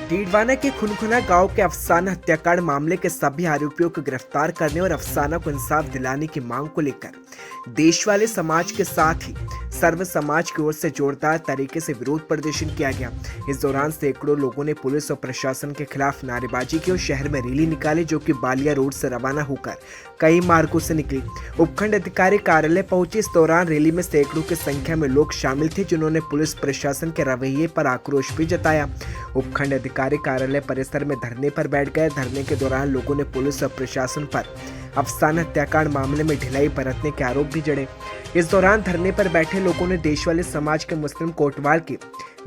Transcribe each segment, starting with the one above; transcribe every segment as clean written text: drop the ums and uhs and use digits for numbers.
डीडवाना के खुनखुना गांव के अफसाना हत्याकांड मामले के सभी आरोपियों को गिरफ्तार करने और अफसाना को इंसाफ दिलाने की मांग को लेकर देश वाले समाज के साथ ही सर्व समाज की ओर से जोरदार तरीके से विरोध प्रदर्शन किया गया। इस दौरान सैकड़ों लोगों ने पुलिस और प्रशासन के खिलाफ नारेबाजी की और शहर में रैली निकाली, जो कि बालिया रोड से रवाना होकर कई मार्गों से निकली। उपखंड अधिकारी कार्यालय पहुंचे। इस दौरान रैली में सैकड़ों की संख्या में लोग शामिल थे, जिन्होंने पुलिस प्रशासन के रवैये पर आक्रोश भी जताया। उपखंड अधिकारी कार्यालय परिसर में धरने पर बैठ गए। धरने के दौरान लोगों ने पुलिस और प्रशासन पर अफसाना हत्याकांड मामले में ढिलाई बरतने के आरोप भी जड़े। इस दौरान धरने पर बैठे लोगों ने देशवाले समाज के मुस्लिम कोटवाल के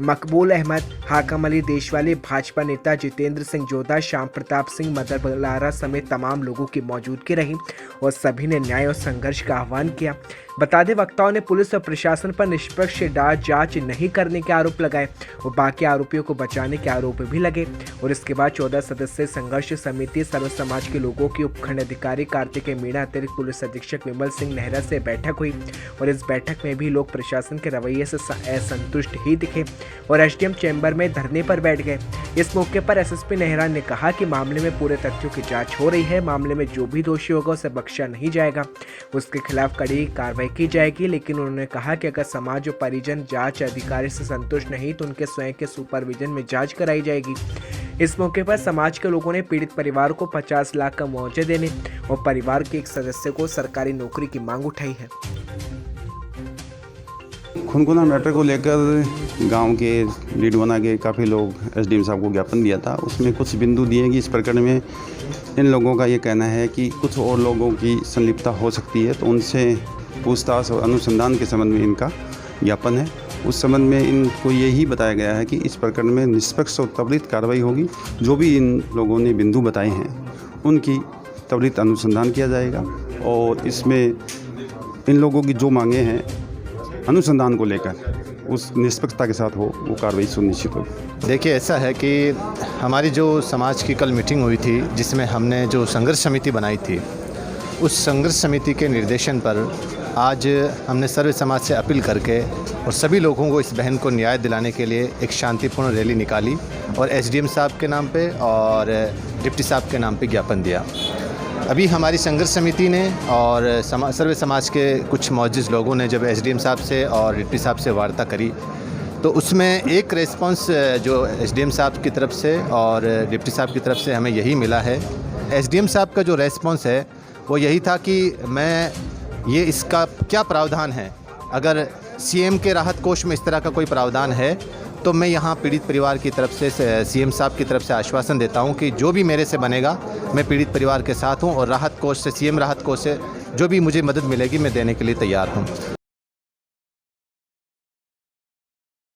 मकबूल अहमद, हाकम अली देशवाले, भाजपा नेता जितेंद्र सिंह जोधा, श्याम प्रताप सिंह, मदर बलारा समेत तमाम लोगों की मौजूदगी रही और सभी ने न्याय और संघर्ष का आह्वान किया। बता दें, वक्ताओं ने पुलिस और प्रशासन पर निष्पक्ष जांच नहीं करने के आरोप लगाए और बाकी आरोपियों को बचाने के आरोप भी लगे। और इसके बाद 14 सदस्यीय संघर्ष समिति सर्व समाज के लोगों की उपखंड अधिकारी कार्तिकेय मीणा, अतिरिक्त पुलिस अधीक्षक विमल सिंह नेहरा से बैठक हुई और इस बैठक में भी लोग प्रशासन के रवैये से असंतुष्ट ही दिखे और एसडीएम चैम्बर में धरने पर बैठ गए। इस मौके पर एसएसपी नेहरा ने कहा कि मामले में पूरे तथ्यों की जांच हो रही है। मामले में जो भी दोषी होगा उसे बख्शा नहीं जाएगा, उसके खिलाफ कड़ी कार्रवाई की जाएगी। लेकिन उन्होंने कहा कि अगर समाज और परिजन जांच अधिकारी से संतुष्ट नहीं तो उनके स्वयं के सुपरविजन में जांच कराई जाएगी। इस मौके पर समाज के लोगों ने पीड़ित परिवार को 50 लाख का मुआवजा देने और परिवार के एक सदस्य को सरकारी नौकरी की मांग उठाई है। खुनखुना मैटर को लेकर गांव के डीडवाना के काफ़ी लोग एसडीएम साहब को ज्ञापन दिया था। उसमें कुछ बिंदु दिए कि इस प्रकरण में इन लोगों का ये कहना है कि कुछ और लोगों की संलिप्तता हो सकती है, तो उनसे पूछताछ और अनुसंधान के संबंध में इनका ज्ञापन है। उस संबंध में इनको यही बताया गया है कि इस प्रकरण में निष्पक्ष और त्वरित कार्रवाई होगी। जो भी इन लोगों ने बिंदु बताए हैं उनकी त्वरित अनुसंधान किया जाएगा और इसमें इन लोगों की जो मांगे हैं अनुसंधान को लेकर उस निष्पक्षता के साथ हो, वो कार्रवाई सुनिश्चित होगी। देखिए, ऐसा है कि हमारी जो समाज की कल मीटिंग हुई थी, जिसमें हमने जो संघर्ष समिति बनाई थी, उस संघर्ष समिति के निर्देशन पर आज हमने सर्व समाज से अपील करके और सभी लोगों को, इस बहन को न्याय दिलाने के लिए एक शांतिपूर्ण रैली निकाली और एसडीएम साहब के नाम पे और डिप्टी साहब के नाम पे ज्ञापन दिया। अभी हमारी संघर्ष समिति ने और सर्व समाज के कुछ मौजूद लोगों ने जब एसडीएम साहब से और डिप्टी साहब से वार्ता करी, तो उसमें एक रेस्पॉन्स जो एसडीएम साहब की तरफ से और डिप्टी साहब की तरफ से हमें यही मिला है। एसडीएम साहब का जो रेस्पॉन्स है वो यही था कि मैं ये इसका क्या प्रावधान है, अगर सीएम के राहत कोष में इस तरह का कोई प्रावधान है तो मैं यहाँ पीड़ित परिवार की तरफ से सीएम साहब की तरफ से आश्वासन देता हूँ कि जो भी मेरे से बनेगा मैं पीड़ित परिवार के साथ हूँ और राहत कोष से, सीएम राहत कोष से जो भी मुझे मदद मिलेगी मैं देने के लिए तैयार हूँ।